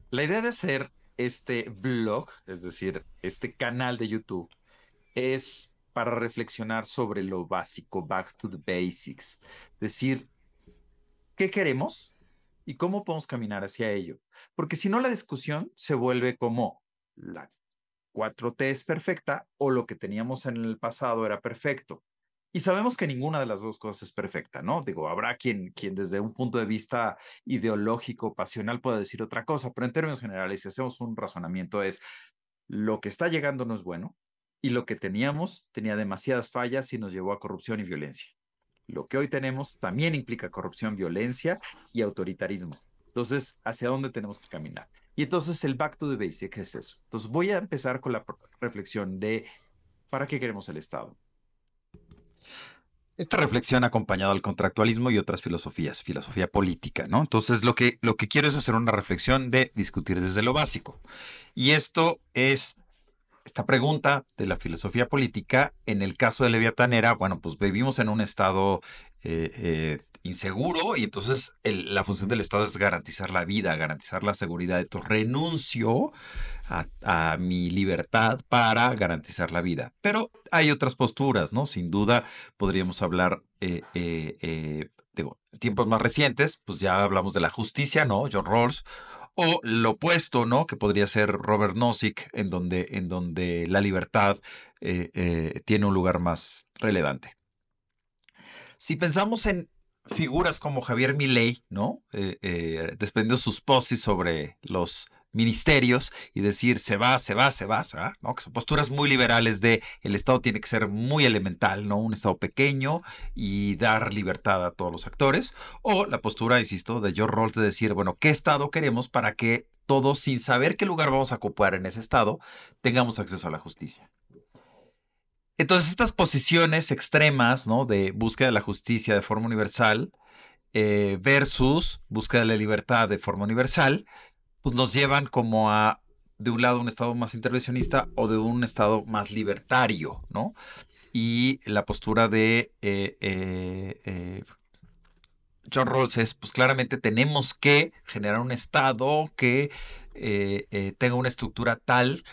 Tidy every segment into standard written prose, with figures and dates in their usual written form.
La idea de hacer este blog, es decir, este canal de YouTube, es para reflexionar sobre lo básico, back to the basics. Decir, ¿qué queremos y cómo podemos caminar hacia ello? Porque si no, la discusión se vuelve como la 4T es perfecta o lo que teníamos en el pasado era perfecto. Y sabemos que ninguna de las dos cosas es perfecta, ¿no? Digo, habrá quien desde un punto de vista ideológico, pasional, pueda decir otra cosa, pero en términos generales, si hacemos un razonamiento, es lo que está llegando no es bueno y lo que teníamos tenía demasiadas fallas y nos llevó a corrupción y violencia. Lo que hoy tenemos también implica corrupción, violencia y autoritarismo. Entonces, ¿hacia dónde tenemos que caminar? Y entonces el back to the basic es eso. Entonces voy a empezar con la reflexión de ¿para qué queremos el Estado? Esta reflexión ha acompañado al contractualismo y otras filosofías, filosofía política, ¿no? Entonces lo que quiero es hacer una reflexión de discutir desde lo básico. Y esto es esta pregunta de la filosofía política, en el caso de Leviatán era, bueno, pues vivimos en un estado inseguro y entonces la función del Estado es garantizar la vida, garantizar la seguridad. Entonces renuncio a mi libertad para garantizar la vida. Pero hay otras posturas, ¿no? Sin duda podríamos hablar de tiempos más recientes, pues ya hablamos de la justicia, ¿no? John Rawls, o lo opuesto, ¿no? Que podría ser Robert Nozick, en donde la libertad tiene un lugar más relevante. Si pensamos en figuras como Javier Milei, ¿no? Desprendiendo sus posts sobre los ministerios y decir se va, se va, se va, se va, ¿no? Que son posturas muy liberales de el Estado tiene que ser muy elemental, ¿no? Un Estado pequeño y dar libertad a todos los actores. O la postura, insisto, de George Rawls de decir, bueno, ¿qué Estado queremos para que todos, sin saber qué lugar vamos a ocupar en ese Estado, tengamos acceso a la justicia? Entonces, estas posiciones extremas, ¿no? De búsqueda de la justicia de forma universal versus búsqueda de la libertad de forma universal, pues nos llevan como a, de un lado, un Estado más intervencionista o de un Estado más libertario, ¿no? Y la postura de John Rawls es, pues claramente tenemos que generar un Estado que tenga una estructura tal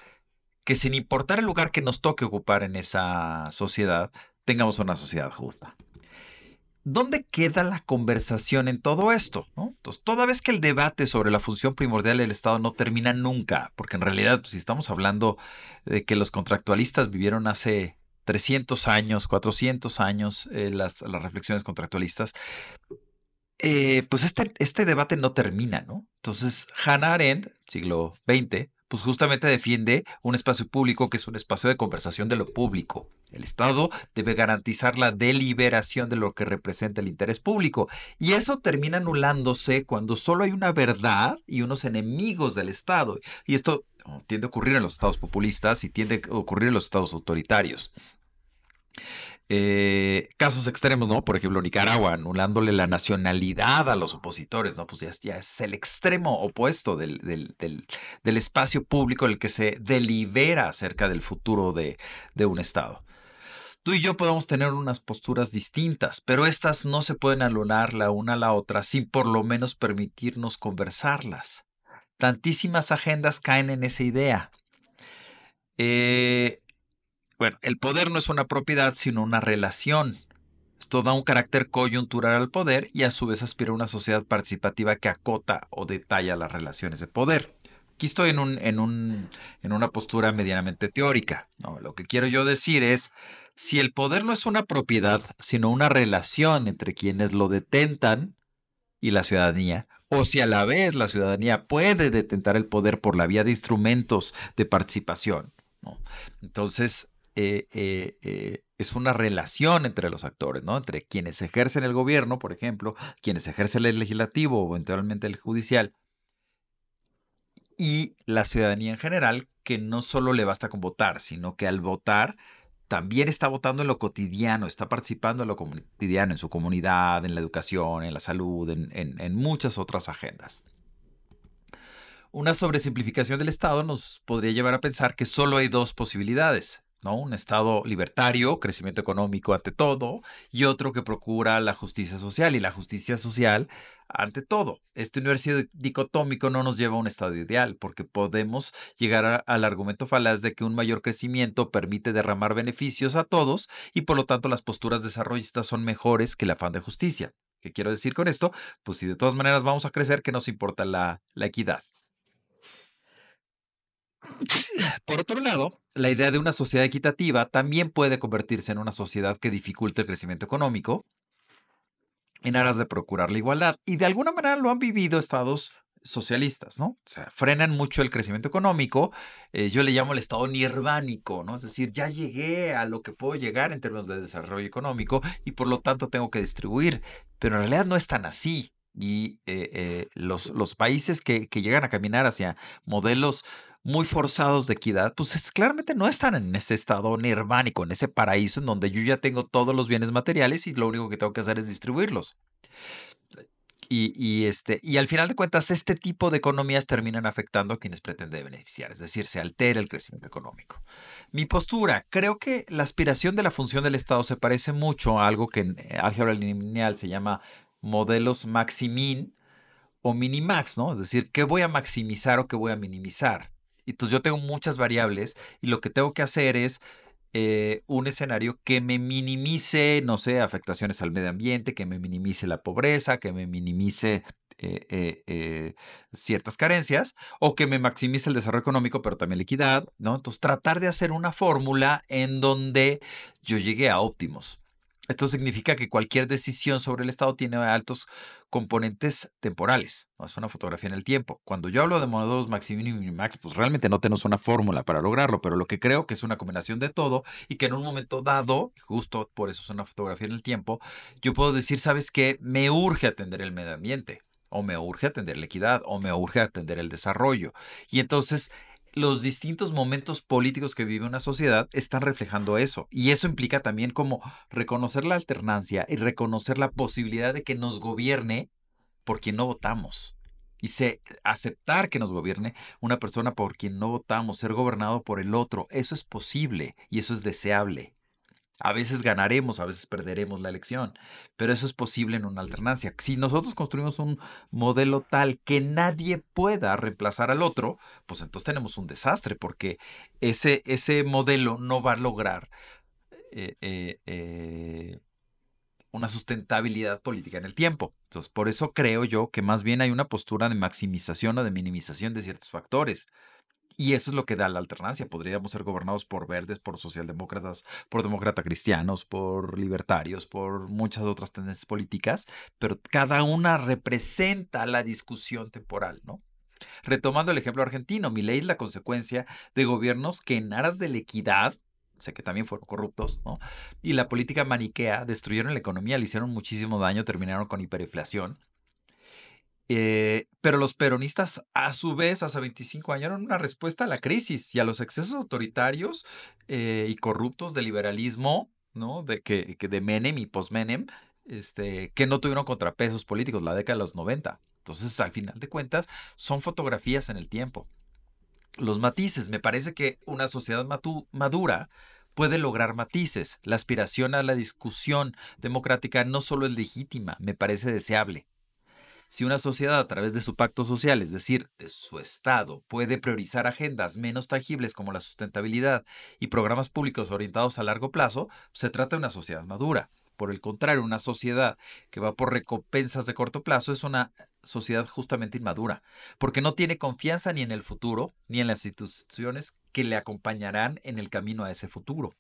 que sin importar el lugar que nos toque ocupar en esa sociedad, tengamos una sociedad justa. ¿Dónde queda la conversación en todo esto? ¿No? Entonces, toda vez que el debate sobre la función primordial del Estado no termina nunca, porque en realidad, pues, si estamos hablando de que los contractualistas vivieron hace 300 años, 400 años, las reflexiones contractualistas, pues este debate no termina, ¿no? Entonces, Hannah Arendt, siglo XX, pues justamente defiende un espacio público que es un espacio de conversación de lo público. El Estado debe garantizar la deliberación de lo que representa el interés público. Y eso termina anulándose cuando solo hay una verdad y unos enemigos del Estado. Y esto tiende a ocurrir en los estados populistas y tiende a ocurrir en los estados autoritarios. Casos extremos, ¿no? Por ejemplo, Nicaragua, anulándole la nacionalidad a los opositores, ¿no? Pues ya es el extremo opuesto del espacio público en el que se delibera acerca del futuro de un Estado. Tú y yo podemos tener unas posturas distintas, pero estas no se pueden anular la una a la otra sin por lo menos permitirnos conversarlas. Tantísimas agendas caen en esa idea. Eh, bueno, el poder no es una propiedad, sino una relación. Esto da un carácter coyuntural al poder y a su vez aspira a una sociedad participativa que acota o detalla las relaciones de poder. Aquí estoy en una postura medianamente teórica, ¿no? Lo que quiero yo decir es, si el poder no es una propiedad, sino una relación entre quienes lo detentan y la ciudadanía, o si a la vez la ciudadanía puede detentar el poder por la vía de instrumentos de participación, ¿no? Entonces, es una relación entre los actores, ¿no? Entre quienes ejercen el gobierno, por ejemplo, quienes ejercen el legislativo o eventualmente el judicial, y la ciudadanía en general, que no solo le basta con votar, sino que al votar también está votando en lo cotidiano, está participando en lo cotidiano, en su comunidad, en la educación, en la salud, en muchas otras agendas. Una sobresimplificación del Estado nos podría llevar a pensar que solo hay dos posibilidades. ¿no? Un Estado libertario, crecimiento económico ante todo, y otro que procura la justicia social, y la justicia social ante todo. Este universo dicotómico no nos lleva a un estado ideal, porque podemos llegar al argumento falaz de que un mayor crecimiento permite derramar beneficios a todos, y por lo tanto las posturas desarrollistas son mejores que el afán de justicia. ¿Qué quiero decir con esto? Pues si de todas maneras vamos a crecer, ¿qué nos importa la equidad? Por otro lado, la idea de una sociedad equitativa también puede convertirse en una sociedad que dificulte el crecimiento económico en aras de procurar la igualdad. Y de alguna manera lo han vivido estados socialistas, ¿no? O sea, frenan mucho el crecimiento económico. Yo le llamo el estado nirvánico, ¿no? Es decir, ya llegué a lo que puedo llegar en términos de desarrollo económico y por lo tanto tengo que distribuir. Pero en realidad no es tan así. Y los países que llegan a caminar hacia modelos muy forzados de equidad, pues claramente no están en ese estado nirvánico, en ese paraíso en donde yo ya tengo todos los bienes materiales y lo único que tengo que hacer es distribuirlos. Y al final de cuentas, este tipo de economías terminan afectando a quienes pretende beneficiar, es decir, se altera el crecimiento económico. Mi postura, creo que la aspiración de la función del Estado se parece mucho a algo que en álgebra lineal se llama modelos maximin o minimax, ¿no? Es decir, ¿qué voy a maximizar o qué voy a minimizar? Y entonces yo tengo muchas variables y lo que tengo que hacer es un escenario que me minimice, no sé, afectaciones al medio ambiente, que me minimice la pobreza, que me minimice eh, eh, eh, ciertas carencias o que me maximice el desarrollo económico, pero también la equidad, ¿no? Entonces tratar de hacer una fórmula en donde yo llegue a óptimos. Esto significa que cualquier decisión sobre el Estado tiene altos componentes temporales, ¿no? Es una fotografía en el tiempo. Cuando yo hablo de modelos Maximin y Minimax, pues realmente no tenemos una fórmula para lograrlo, pero lo que creo que es una combinación de todo y que en un momento dado, justo por eso es una fotografía en el tiempo, yo puedo decir, ¿sabes qué? Me urge atender el medio ambiente, o me urge atender la equidad, o me urge atender el desarrollo. Y entonces los distintos momentos políticos que vive una sociedad están reflejando eso. Y eso implica también como reconocer la alternancia y reconocer la posibilidad de que nos gobierne por quien no votamos. Y aceptar que nos gobierne una persona por quien no votamos, ser gobernado por el otro. Eso es posible y eso es deseable. A veces ganaremos, a veces perderemos la elección, pero eso es posible en una alternancia. Si nosotros construimos un modelo tal que nadie pueda reemplazar al otro, pues entonces tenemos un desastre, porque ese modelo no va a lograr eh, eh, eh, una sustentabilidad política en el tiempo. Entonces, por eso creo yo que más bien hay una postura de maximización o de minimización de ciertos factores. Y eso es lo que da la alternancia. Podríamos ser gobernados por verdes, por socialdemócratas, por demócratas cristianos, por libertarios, por muchas otras tendencias políticas, pero cada una representa la discusión temporal, ¿no? Retomando el ejemplo argentino, Milei es la consecuencia de gobiernos que en aras de la equidad, sé que también fueron corruptos, ¿no? Y la política maniquea destruyeron la economía, le hicieron muchísimo daño, terminaron con hiperinflación. Pero los peronistas, a su vez, hace 25 años, eran una respuesta a la crisis y a los excesos autoritarios y corruptos del liberalismo, ¿no? De Menem y post-Menem, que no tuvieron contrapesos políticos la década de los 90. Entonces, al final de cuentas, son fotografías en el tiempo. Los matices, me parece que una sociedad madura puede lograr matices. La aspiración a la discusión democrática no solo es legítima, me parece deseable. Si una sociedad a través de su pacto social, es decir, de su Estado, puede priorizar agendas menos tangibles como la sustentabilidad y programas públicos orientados a largo plazo, se trata de una sociedad madura. Por el contrario, una sociedad que va por recompensas de corto plazo es una sociedad justamente inmadura, porque no tiene confianza ni en el futuro, ni en las instituciones que le acompañarán en el camino a ese futuro.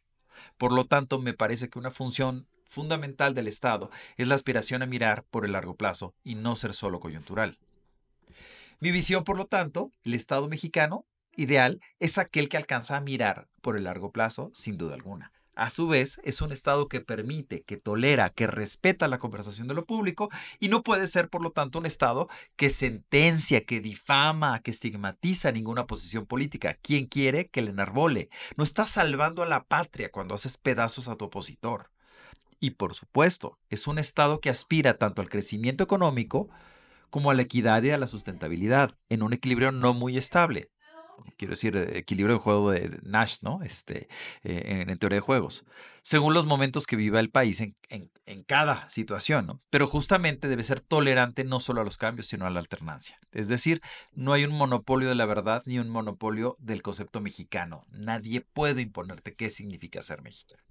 Por lo tanto, me parece que una función fundamental del Estado es la aspiración a mirar por el largo plazo y no ser solo coyuntural. Mi visión, por lo tanto, el Estado mexicano ideal es aquel que alcanza a mirar por el largo plazo, sin duda alguna. A su vez, es un Estado que permite, que tolera, que respeta la conversación de lo público y no puede ser, por lo tanto, un Estado que sentencia, que difama, que estigmatiza ninguna posición política. Quien quiere que le enarbole. No estás salvando a la patria cuando haces pedazos a tu opositor. Y por supuesto, es un Estado que aspira tanto al crecimiento económico como a la equidad y a la sustentabilidad, en un equilibrio no muy estable. quiero decir, equilibrio de juego de Nash, ¿no? En teoría de juegos, según los momentos que viva el país en cada situación, ¿no? Pero justamente debe ser tolerante no solo a los cambios, sino a la alternancia. Es decir, no hay un monopolio de la verdad ni un monopolio del concepto mexicano. Nadie puede imponerte qué significa ser mexicano.